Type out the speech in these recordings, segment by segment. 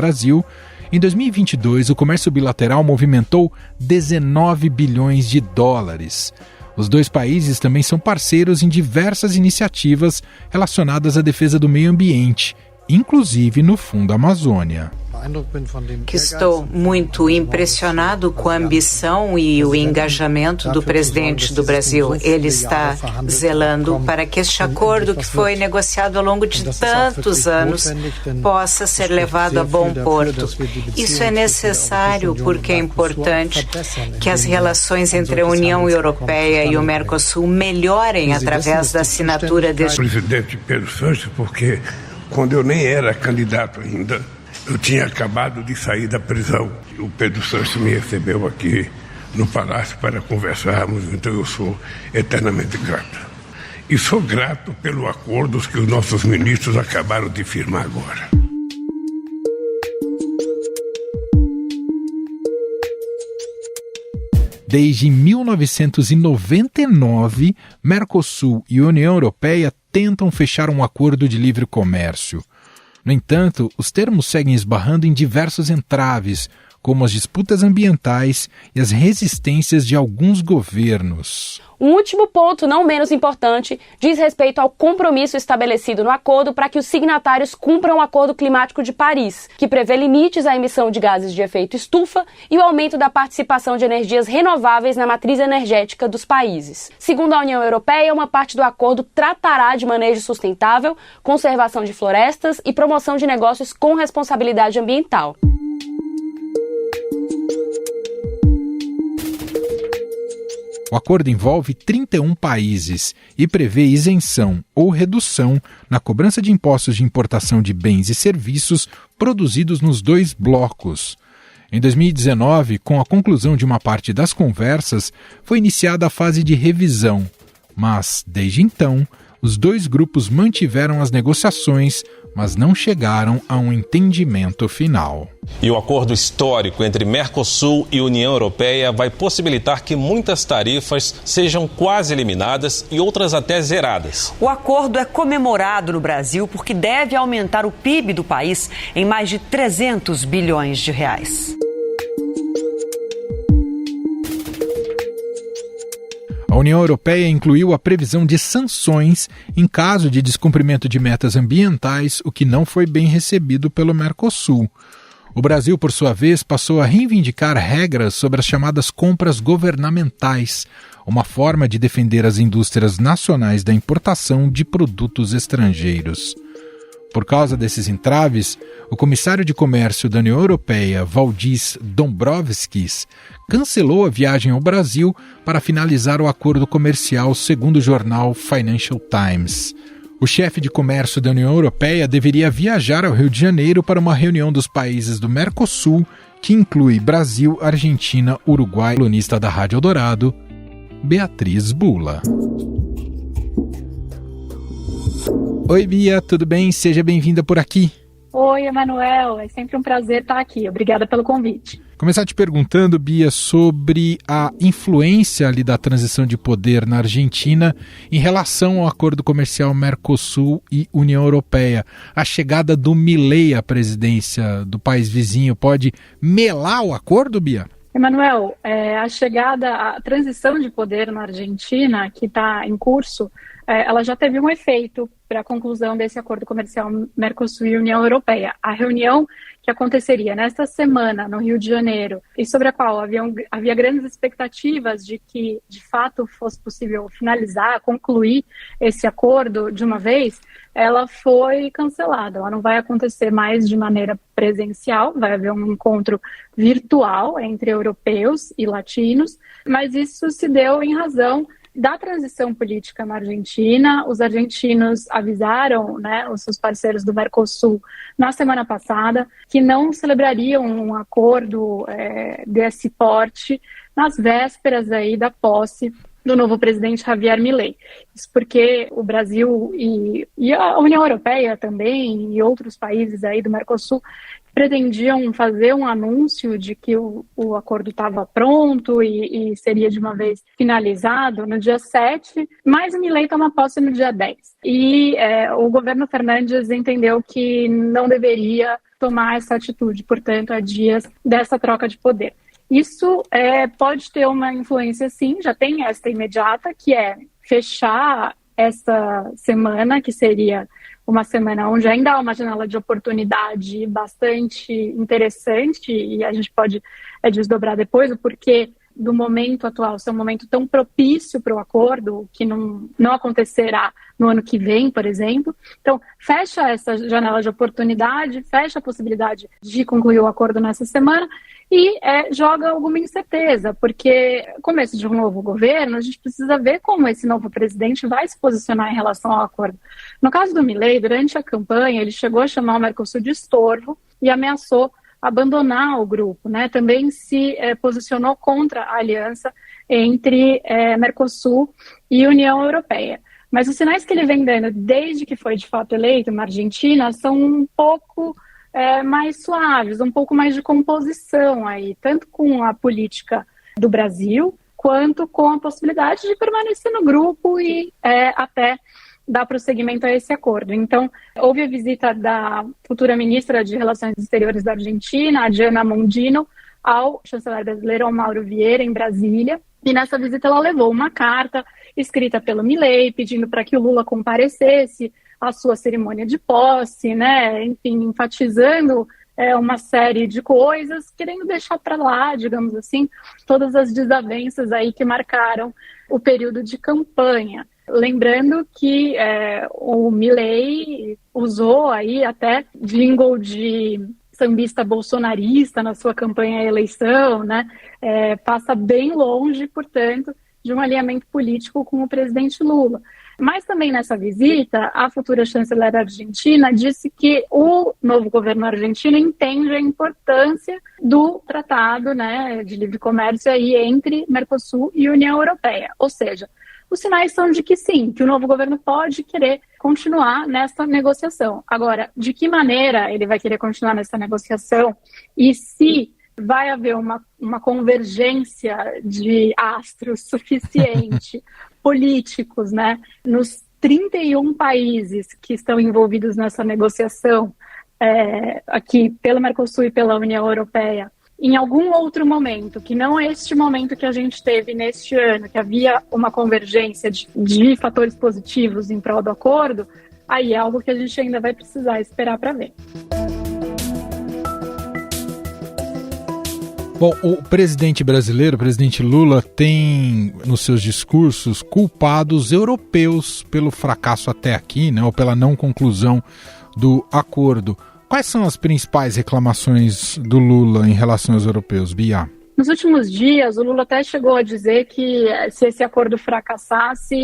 Brasil, em 2022 o comércio bilateral movimentou 19 bilhões de dólares. Os dois países também são parceiros em diversas iniciativas relacionadas à defesa do meio ambiente, inclusive no Fundo Amazônia. Estou muito impressionado com a ambição e o engajamento do presidente do Brasil. Ele está zelando para que este acordo, que foi negociado ao longo de tantos anos, possa ser levado a bom porto. Isso é necessário porque é importante que as relações entre a União Europeia e o Mercosul melhorem através da assinatura deste... Presidente Pedro Sanches, porque quando eu nem era candidato ainda, eu tinha acabado de sair da prisão. O Pedro Sanches me recebeu aqui no Palácio para conversarmos, então eu sou eternamente grato. E sou grato pelos acordos que os nossos ministros acabaram de firmar agora. Desde 1999, Mercosul e União Europeia tentam fechar um acordo de livre comércio. No entanto, os termos seguem esbarrando em diversos entraves, como as disputas ambientais e as resistências de alguns governos. Um último ponto, não menos importante, diz respeito ao compromisso estabelecido no acordo para que os signatários cumpram o Acordo Climático de Paris, que prevê limites à emissão de gases de efeito estufa e o aumento da participação de energias renováveis na matriz energética dos países. Segundo a União Europeia, uma parte do acordo tratará de manejo sustentável, conservação de florestas e promoção de negócios com responsabilidade ambiental. O acordo envolve 31 países e prevê isenção ou redução na cobrança de impostos de importação de bens e serviços produzidos nos dois blocos. Em 2019, com a conclusão de uma parte das conversas, foi iniciada a fase de revisão. Mas, desde então, os dois grupos mantiveram as negociações, mas não chegaram a um entendimento final. E o acordo histórico entre Mercosul e União Europeia vai possibilitar que muitas tarifas sejam quase eliminadas e outras até zeradas. O acordo é comemorado no Brasil porque deve aumentar o PIB do país em mais de 300 bilhões de reais. A União Europeia incluiu a previsão de sanções em caso de descumprimento de metas ambientais, o que não foi bem recebido pelo Mercosul. O Brasil, por sua vez, passou a reivindicar regras sobre as chamadas compras governamentais, uma forma de defender as indústrias nacionais da importação de produtos estrangeiros. Por causa desses entraves, o comissário de comércio da União Europeia, Valdis Dombrovskis, cancelou a viagem ao Brasil para finalizar o acordo comercial, segundo o jornal Financial Times. O chefe de comércio da União Europeia deveria viajar ao Rio de Janeiro para uma reunião dos países do Mercosul, que inclui Brasil, Argentina, Uruguai. Colunista da Rádio Eldorado, Beatriz Bula. Oi, Bia, tudo bem? Seja bem-vinda por aqui. Oi, Emanuel, é sempre um prazer estar aqui. Obrigada pelo convite. Começar te perguntando, Bia, sobre a influência ali da transição de poder na Argentina em relação ao acordo comercial Mercosul e União Europeia. A chegada do Milei à presidência do país vizinho pode melar o acordo, Bia? Emanuel, a transição de poder na Argentina, que está em curso, ela já teve um efeito para a conclusão desse acordo comercial Mercosul e União Europeia. A reunião que aconteceria nesta semana no Rio de Janeiro e sobre a qual havia grandes expectativas de que, de fato, fosse possível finalizar, concluir esse acordo de uma vez, ela foi cancelada. Ela não vai acontecer mais de maneira presencial, vai haver um encontro virtual entre europeus e latinos, mas isso se deu em razão da transição política na Argentina. Os argentinos avisaram, os seus parceiros do Mercosul na semana passada que não celebrariam um acordo desse porte nas vésperas aí da posse do novo presidente Javier Milei. Isso porque o Brasil e a União Europeia também e outros países aí do Mercosul pretendiam fazer um anúncio de que o acordo estava pronto e seria de uma vez finalizado no dia 7, mas o Milei toma posse no dia 10. E o governo Fernandes entendeu que não deveria tomar essa atitude, portanto, a dias dessa troca de poder. Isso pode ter uma influência, sim, já tem esta imediata, que é fechar essa semana, que seria uma semana onde ainda há uma janela de oportunidade bastante interessante, e a gente pode desdobrar depois o porquê do momento atual ser um momento tão propício para o acordo, que não acontecerá no ano que vem, por exemplo. Então, fecha essa janela de oportunidade, fecha a possibilidade de concluir o acordo nessa semana e joga alguma incerteza, porque começo de um novo governo, a gente precisa ver como esse novo presidente vai se posicionar em relação ao acordo. No caso do Milei, durante a campanha, ele chegou a chamar o Mercosul de estorvo e ameaçou abandonar o grupo, né? Também se posicionou contra a aliança entre Mercosul e União Europeia. Mas os sinais que ele vem dando desde que foi de fato eleito na Argentina são um pouco mais suaves, um pouco mais de composição aí, tanto com a política do Brasil, quanto com a possibilidade de permanecer no grupo e até dar prosseguimento a esse acordo. Então, houve a visita da futura ministra de Relações Exteriores da Argentina, a Diana Mondino, ao chanceler brasileiro Mauro Vieira, em Brasília. E nessa visita ela levou uma carta escrita pelo Milei, pedindo para que o Lula comparecesse à sua cerimônia de posse, né? Enfim, enfatizando uma série de coisas, querendo deixar para lá, digamos assim, todas as desavenças aí que marcaram o período de campanha. Lembrando que o Milei usou aí até jingle de sambista bolsonarista na sua campanha à eleição, né? Passa bem longe, portanto, de um alinhamento político com o presidente Lula. Mas também nessa visita, a futura chanceler argentina disse que o novo governo argentino entende a importância do tratado, né, de livre comércio aí entre Mercosul e União Europeia. Ou seja, os sinais são de que sim, que o novo governo pode querer continuar nessa negociação. Agora, de que maneira ele vai querer continuar nessa negociação e se vai haver uma convergência de astros suficiente, políticos, né, nos 31 países que estão envolvidos nessa negociação, aqui pelo Mercosul e pela União Europeia, em algum outro momento, que não este momento que a gente teve neste ano, que havia uma convergência de fatores positivos em prol do acordo, aí é algo que a gente ainda vai precisar esperar para ver. Bom, o presidente brasileiro, o presidente Lula, tem nos seus discursos culpado os europeus pelo fracasso até aqui, né, ou pela não conclusão do acordo. Quais são as principais reclamações do Lula em relação aos europeus, Bia? Nos últimos dias, o Lula até chegou a dizer que se esse acordo fracassasse,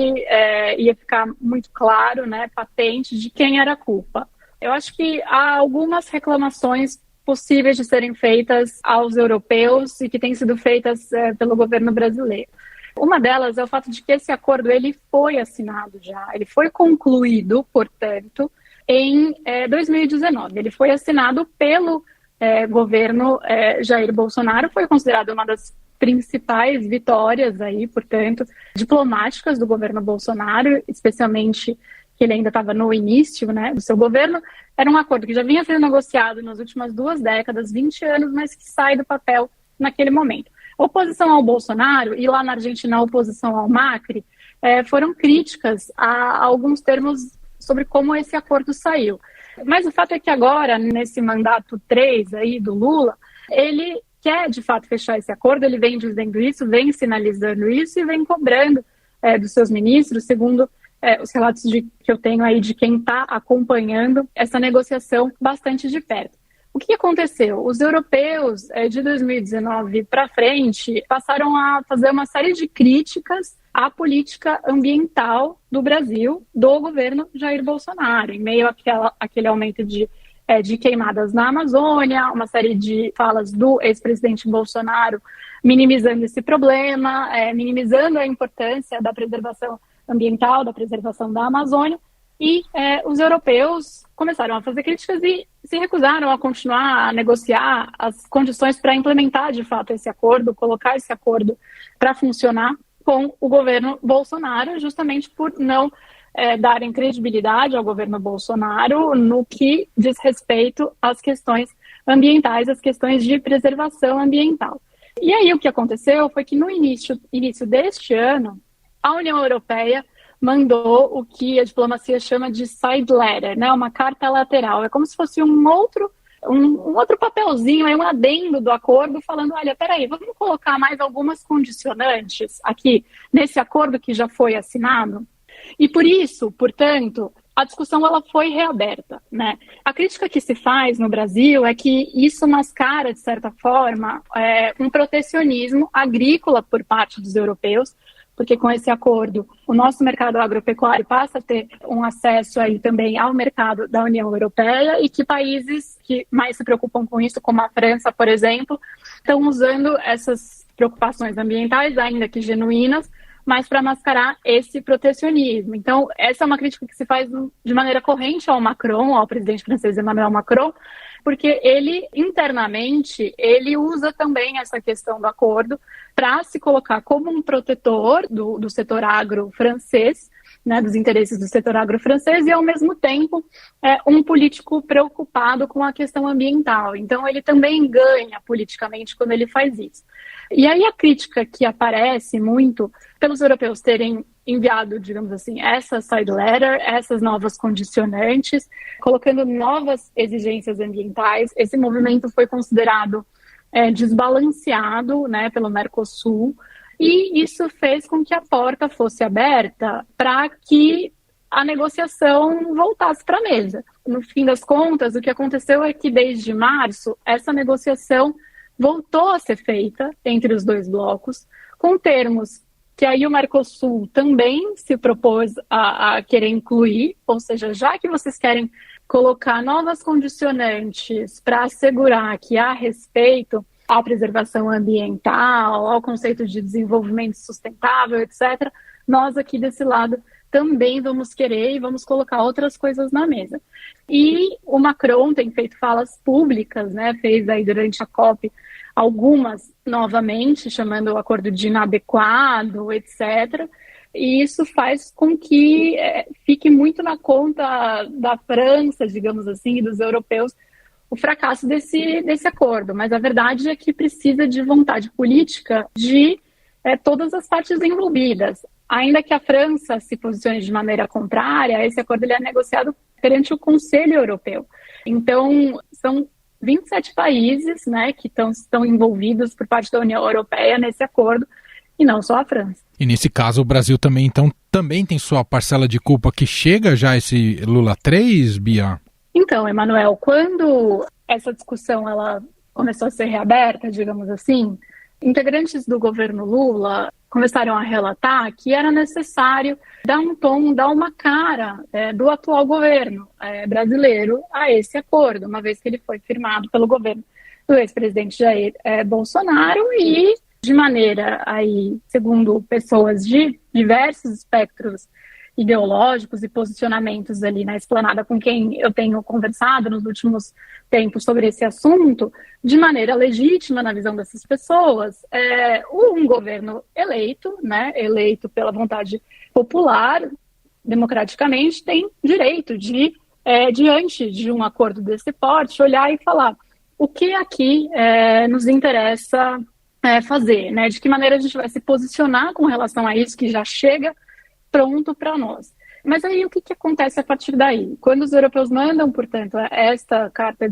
ia ficar muito claro, né, patente, de quem era a culpa. Eu acho que há algumas reclamações possíveis de serem feitas aos europeus e que têm sido feitas pelo governo brasileiro. Uma delas é o fato de que esse acordo ele foi assinado já, ele foi concluído, portanto, em 2019. Ele foi assinado pelo governo Jair Bolsonaro, foi considerado uma das principais vitórias aí, portanto, diplomáticas do governo Bolsonaro, especialmente que ele ainda estava no início, né, do seu governo. Era um acordo que já vinha sendo negociado nas últimas 2 décadas, 20 anos, mas que sai do papel naquele momento. A oposição ao Bolsonaro e lá na Argentina a oposição ao Macri foram críticas a alguns termos sobre como esse acordo saiu. Mas o fato é que agora, nesse mandato 3 aí do Lula, ele quer de fato fechar esse acordo, ele vem dizendo isso, vem sinalizando isso e vem cobrando dos seus ministros, segundo os relatos que eu tenho aí de quem está acompanhando essa negociação bastante de perto. O que aconteceu? Os europeus de 2019 para frente passaram a fazer uma série de críticas à política ambiental do Brasil, do governo Jair Bolsonaro, em meio àquele aumento de queimadas na Amazônia, uma série de falas do ex-presidente Bolsonaro minimizando esse problema, minimizando a importância da preservação ambiental, da preservação da Amazônia, e os europeus começaram a fazer críticas e se recusaram a continuar a negociar as condições para implementar de fato esse acordo, colocar esse acordo para funcionar com o governo Bolsonaro, justamente por não darem credibilidade ao governo Bolsonaro no que diz respeito às questões ambientais, às questões de preservação ambiental. E aí o que aconteceu foi que no início deste ano, a União Europeia mandou o que a diplomacia chama de side letter, né? Uma carta lateral. É como se fosse um outro papelzinho, um adendo do acordo, falando, olha, peraí, vamos colocar mais algumas condicionantes aqui nesse acordo que já foi assinado. E por isso, portanto, a discussão ela foi reaberta, né? A crítica que se faz no Brasil é que isso mascara, de certa forma, um protecionismo agrícola por parte dos europeus, porque com esse acordo o nosso mercado agropecuário passa a ter um acesso aí também ao mercado da União Europeia e que países que mais se preocupam com isso, como a França, por exemplo, estão usando essas preocupações ambientais, ainda que genuínas, mas para mascarar esse protecionismo. Então, essa é uma crítica que se faz de maneira corrente ao Macron, ao presidente francês Emmanuel Macron, porque ele, internamente, ele usa também essa questão do acordo para se colocar como um protetor do setor agro francês, né, dos interesses do setor agro francês, e, ao mesmo tempo, um político preocupado com a questão ambiental. Então, ele também ganha politicamente quando ele faz isso. E aí a crítica que aparece muito pelos europeus terem enviado, digamos assim, essa side letter, essas novas condicionantes, colocando novas exigências ambientais. Esse movimento foi considerado desbalanceado, né, pelo Mercosul, e isso fez com que a porta fosse aberta para que a negociação voltasse para a mesa. No fim das contas, o que aconteceu é que desde março, essa negociação voltou a ser feita entre os dois blocos, com termos que aí o Mercosul também se propôs a querer incluir, ou seja, já que vocês querem colocar novas condicionantes para assegurar que há respeito à preservação ambiental, ao conceito de desenvolvimento sustentável, etc., nós aqui desse lado também vamos querer e vamos colocar outras coisas na mesa. E o Macron tem feito falas públicas, né, fez aí durante a COP algumas novamente, chamando o acordo de inadequado, etc., e isso faz com que fique muito na conta da França, digamos assim, e dos europeus, o fracasso desse acordo. Mas a verdade é que precisa de vontade política de todas as partes envolvidas. Ainda que a França se posicione de maneira contrária, esse acordo ele é negociado perante o Conselho Europeu. Então, são 27 países, né, que estão envolvidos por parte da União Europeia nesse acordo, e não só a França. E nesse caso o Brasil também tem sua parcela de culpa, que chega já esse Lula 3, Bia? Então, Emanuel, quando essa discussão ela começou a ser reaberta, digamos assim, integrantes do governo Lula começaram a relatar que era necessário dar um tom, dar uma cara do atual governo brasileiro a esse acordo, uma vez que ele foi firmado pelo governo do ex-presidente Jair Bolsonaro e de maneira, aí, segundo pessoas de diversos espectros ideológicos e posicionamentos ali na esplanada com quem eu tenho conversado nos últimos tempos sobre esse assunto, de maneira legítima na visão dessas pessoas, um governo eleito, né, eleito pela vontade popular, democraticamente, tem direito de, diante de um acordo desse porte, olhar e falar o que aqui nos interessa fazer, né, de que maneira a gente vai se posicionar com relação a isso que já chega pronto para nós. Mas aí o que acontece a partir daí? Quando os europeus mandam, portanto, esta carta,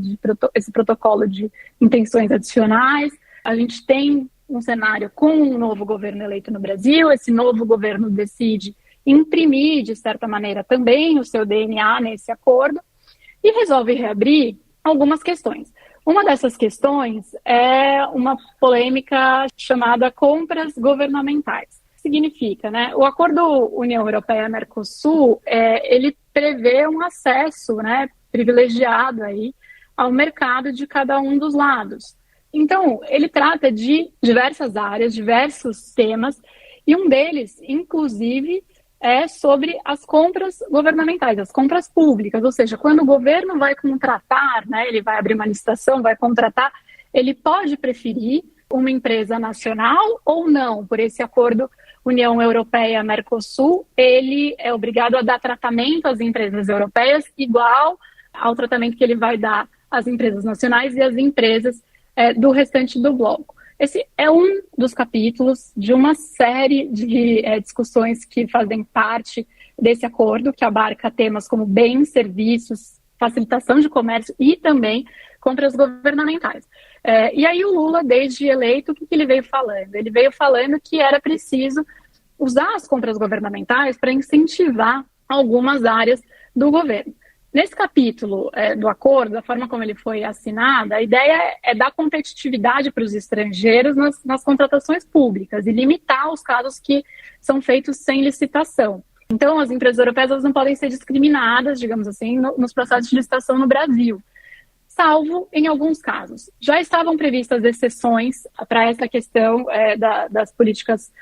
esse protocolo de intenções adicionais, a gente tem um cenário com um novo governo eleito no Brasil, esse novo governo decide imprimir, de certa maneira, também o seu DNA nesse acordo e resolve reabrir algumas questões. Uma dessas questões é uma polêmica chamada compras governamentais. Significa, né? O acordo União Europeia-Mercosul, ele prevê um acesso, né, privilegiado aí ao mercado de cada um dos lados. Então, ele trata de diversas áreas, diversos temas, e um deles, inclusive, é sobre as compras governamentais, as compras públicas, ou seja, quando o governo vai contratar, né, ele vai abrir uma licitação, vai contratar, ele pode preferir uma empresa nacional ou não, por esse acordo União Europeia-Mercosul, ele é obrigado a dar tratamento às empresas europeias igual ao tratamento que ele vai dar às empresas nacionais e às empresas do restante do bloco. Esse é um dos capítulos de uma série de discussões que fazem parte desse acordo, que abarca temas como bens, serviços, facilitação de comércio e também compras governamentais. E aí o Lula, desde eleito, o que ele veio falando? Ele veio falando que era preciso usar as compras governamentais para incentivar algumas áreas do governo. Nesse capítulo do acordo, da forma como ele foi assinado, a ideia é dar competitividade para os estrangeiros nas contratações públicas e limitar os casos que são feitos sem licitação. Então, as empresas europeias elas não podem ser discriminadas, digamos assim, nos processos de licitação no Brasil, salvo em alguns casos. Já estavam previstas exceções para essa questão das políticas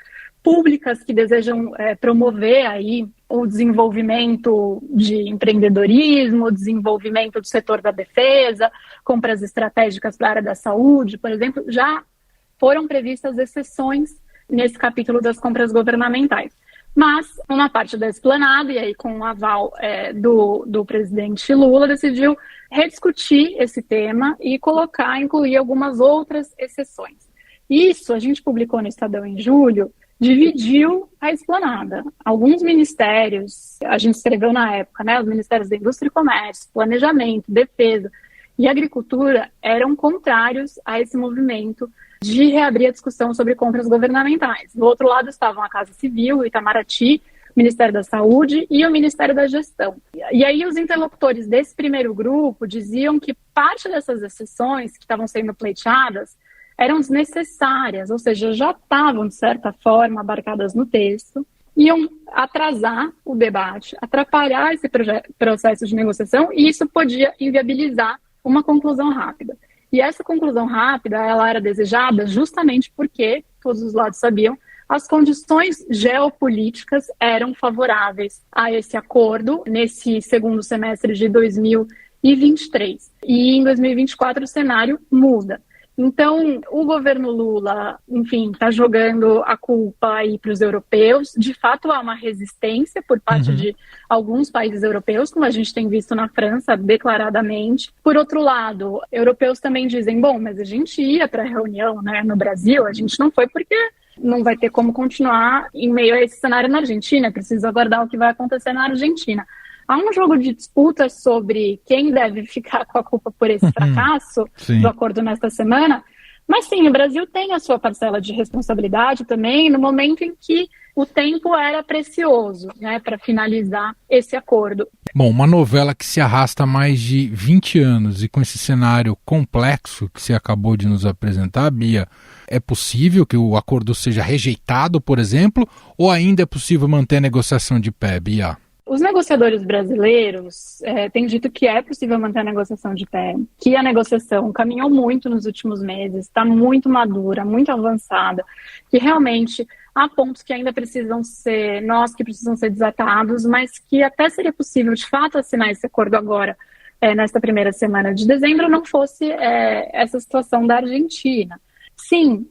públicas que desejam promover aí o desenvolvimento de empreendedorismo, o desenvolvimento do setor da defesa, compras estratégicas para a área da saúde, por exemplo, já foram previstas exceções nesse capítulo das compras governamentais. Mas uma parte da esplanada, e aí com o aval do presidente Lula, decidiu rediscutir esse tema e incluir algumas outras exceções. Isso a gente publicou no Estadão em julho, dividiu a esplanada. Alguns ministérios, a gente escreveu na época, né, os ministérios da Indústria e Comércio, Planejamento, Defesa e Agricultura eram contrários a esse movimento de reabrir a discussão sobre compras governamentais. Do outro lado estavam a Casa Civil, o Itamaraty, o Ministério da Saúde e o Ministério da Gestão. E aí os interlocutores desse primeiro grupo diziam que parte dessas exceções que estavam sendo pleiteadas eram desnecessárias, ou seja, já estavam, de certa forma, abarcadas no texto, iam atrasar o debate, atrapalhar esse processo de negociação, e isso podia inviabilizar uma conclusão rápida. E essa conclusão rápida, ela era desejada justamente porque, todos os lados sabiam, as condições geopolíticas eram favoráveis a esse acordo nesse segundo semestre de 2023. E em 2024 o cenário muda. Então, o governo Lula, enfim, está jogando a culpa aí para os europeus. De fato, há uma resistência por parte de alguns países europeus, como a gente tem visto na França, declaradamente. Por outro lado, europeus também dizem, bom, mas a gente ia para a reunião, né, no Brasil, a gente não foi porque não vai ter como continuar em meio a esse cenário na Argentina, precisa aguardar o que vai acontecer na Argentina. Há um jogo de disputa sobre quem deve ficar com a culpa por esse fracasso do acordo nesta semana, mas sim, o Brasil tem a sua parcela de responsabilidade também no momento em que o tempo era precioso, né, para finalizar esse acordo. Bom, uma novela que se arrasta há mais de 20 anos e com esse cenário complexo que você acabou de nos apresentar, Bia, é possível que o acordo seja rejeitado, por exemplo, ou ainda é possível manter a negociação de pé, Bia? Os negociadores brasileiros têm dito que é possível manter a negociação de pé, que a negociação caminhou muito nos últimos meses, está muito madura, muito avançada, que realmente há pontos que ainda precisam ser desatados, mas que até seria possível, de fato, assinar esse acordo agora, nesta primeira semana de dezembro, não fosse essa situação da Argentina. Sim,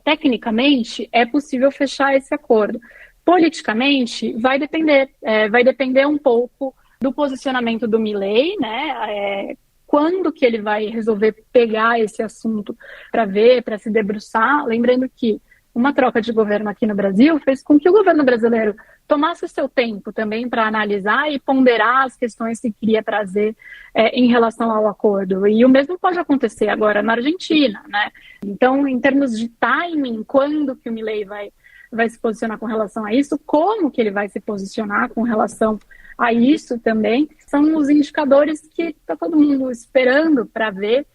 tecnicamente é possível fechar esse acordo. Politicamente, vai depender um pouco do posicionamento do Milei, né? Quando que ele vai resolver pegar esse assunto para se debruçar, lembrando que uma troca de governo aqui no Brasil fez com que o governo brasileiro tomasse o seu tempo também para analisar e ponderar as questões que queria trazer em relação ao acordo. E o mesmo pode acontecer agora na Argentina, né? Então, em termos de timing, quando que o Milei vai se posicionar com relação a isso, como que ele vai se posicionar com relação a isso também, são os indicadores que está todo mundo esperando para ver,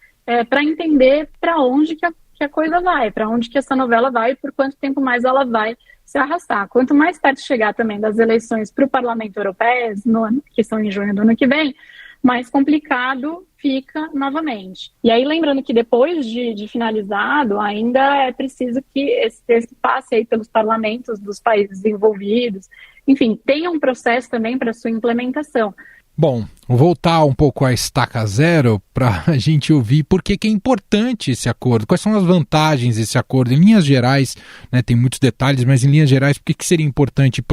para entender para onde que a coisa vai, para onde que essa novela vai e por quanto tempo mais ela vai se arrastar. Quanto mais perto chegar também das eleições para o Parlamento Europeu, que são em junho do ano que vem, mais complicado fica novamente. E aí, lembrando que depois de finalizado, ainda é preciso que esse texto passe aí pelos parlamentos dos países envolvidos, enfim, tenha um processo também para sua implementação. Bom, vou voltar um pouco à estaca zero para a gente ouvir por que é importante esse acordo, quais são as vantagens desse acordo, em linhas gerais, né, tem muitos detalhes, mas em linhas gerais, por que seria importante,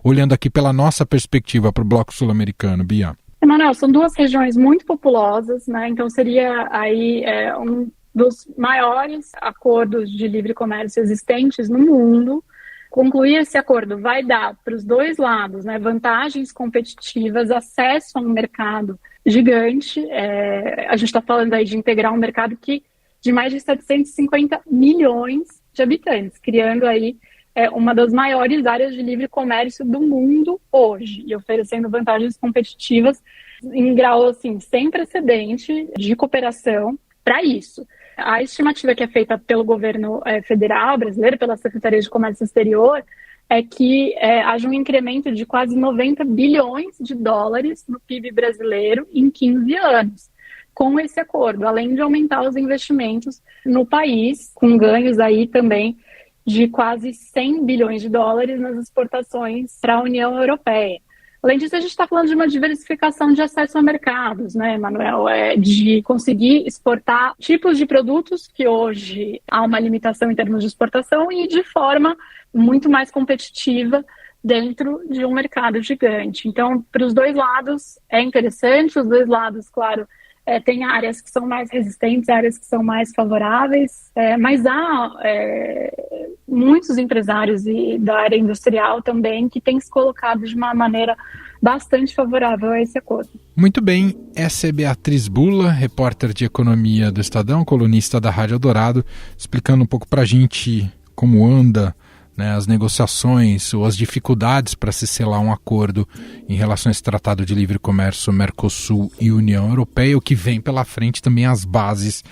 olhando aqui pela nossa perspectiva para o Bloco Sul-Americano, Bia? Emanuel, são duas regiões muito populosas, né, então seria aí um dos maiores acordos de livre comércio existentes no mundo. Concluir esse acordo vai dar para os dois lados, né, vantagens competitivas, acesso a um mercado gigante. A gente está falando aí de integrar um mercado de mais de 750 milhões de habitantes, criando aí uma das maiores áreas de livre comércio do mundo hoje e oferecendo vantagens competitivas em grau assim, sem precedente de cooperação para isso. A estimativa que é feita pelo governo federal brasileiro, pela Secretaria de Comércio Exterior, é que haja um incremento de quase 90 bilhões de dólares no PIB brasileiro em 15 anos, com esse acordo, além de aumentar os investimentos no país, com ganhos aí também de quase 100 bilhões de dólares nas exportações para a União Europeia. Além disso, a gente está falando de uma diversificação de acesso a mercados, né, Manuel? De conseguir exportar tipos de produtos que hoje há uma limitação em termos de exportação e de forma muito mais competitiva dentro de um mercado gigante. Então, para os dois lados é interessante, os dois lados, claro, tem áreas que são mais resistentes, áreas que são mais favoráveis, mas há muitos empresários da área industrial também que têm se colocado de uma maneira bastante favorável a esse acordo. Muito bem, essa é Beatriz Bula, repórter de economia do Estadão, colunista da Rádio Eldorado, explicando um pouco para a gente como anda, né, as negociações ou as dificuldades para se selar um acordo em relação a esse Tratado de Livre Comércio Mercosul e União Europeia, o que vem pela frente também as bases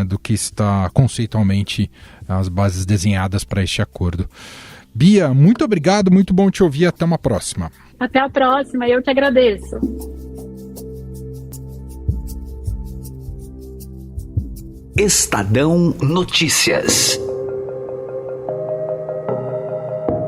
do que está conceitualmente as bases desenhadas para este acordo. Bia, muito obrigado, muito bom te ouvir, até uma próxima. Até a próxima, eu que agradeço. Estadão Notícias.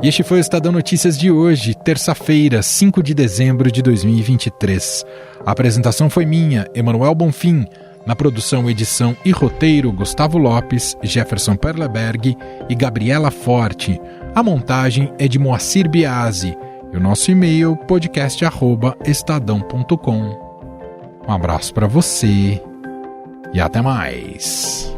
E este foi o Estadão Notícias de hoje, terça-feira, 5 de dezembro de 2023. A apresentação foi minha, Emanuel Bonfim. Na produção, edição e roteiro, Gustavo Lopes, Jefferson Perleberg e Gabriela Forte. A montagem é de Moacir Biasi. E o nosso e-mail, podcast@estadão.com. Um abraço para você e até mais.